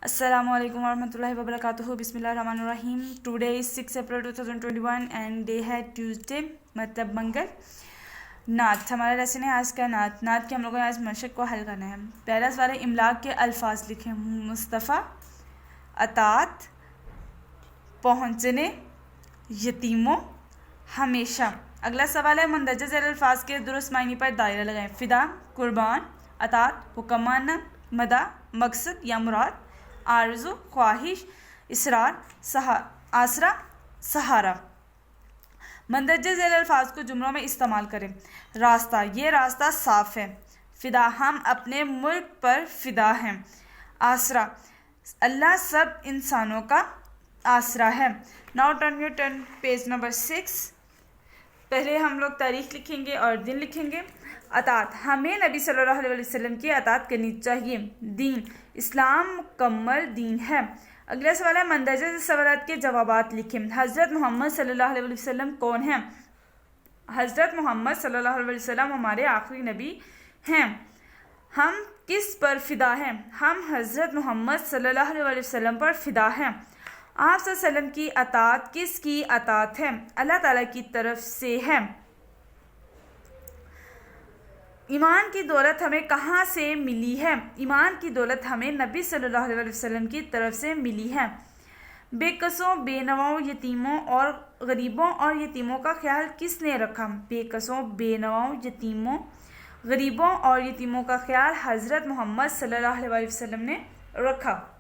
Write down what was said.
Assalamu alaikum warahmatullahi wabarakatuh. Bismillahirrahmanirrahim. Today is 6 April 2021 and day है Tuesday, मतलब मंगल. नात हमारा लेसन है आज का. नात के हम लोगों ने आज मशक को हल करना है. पहला सवाल है, इमलाक के अल्फाज लिखें. मुस्तफ़ा, अतात, पहुँचने, यतीमों, हमेशा. अगला सवाल है, मंदरजा ज़ैल अल्फाज के दुरुस्त मायने पर दायरा लगाएं. फ़िदा, कुर्बान, अतात, हुक्माना, मदा, मकसद या मुराद, आरज़ू, ख्वाहिश, इसरार, आसरा, सहारा. मंदरजे ज़ैल अल्फाज को जुमलों में इस्तेमाल करें. रास्ता, ये रास्ता साफ़ है. फ़िदा, हम अपने मुल्क पर फ़िदा हैं. आसरा, अल्लाह सब इंसानों का आसरा है. Now turn your turn page number 6. पहले हम लोग तारीख़ लिखेंगे और दिन लिखेंगे. अतात, हमें नबी सल्लल्लाहु अलैहि वसल्लम की अतात करनी चाहिए. दीन, इस्लाम मुकम्मल दीन है. अगला सवाल है, मंदरजा सवालात के जवाबात लिखें. हज़रत मोहम्मद सल्लल्लाहु अलैहि वसल्लम कौन हैं? हज़रत मोहम्मद सल्लल्लाहु अलैहि वसल्लम हमारे आखिरी नबी हैं. हम किस पर फ़िदा हैं? हम हज़रत मोहम्मद सल्लल्लाहु अलैहि वसल्लम पर फ़िदा हैं. आप सल्लल्लाहु अलैहि वसल्लम की अतात किसकी अतात है? अल्लाह ताला की तरफ से है. ईमान की दौलत हमें कहाँ से मिली है? ईमान की दौलत हमें नबी सल्लल्लाहु अलैहि वसल्लम की तरफ से मिली है. बेकसों, बेनवाओं, यतीमों और गरीबों और यतीमों का ख्याल किसने रखा? बेकसों, बेनवाओं, यतीमों, गरीबों और यतीमों का ख्याल हज़रत मोहम्मद सल्लल्लाहु अलैहि वसल्लम ने रखा.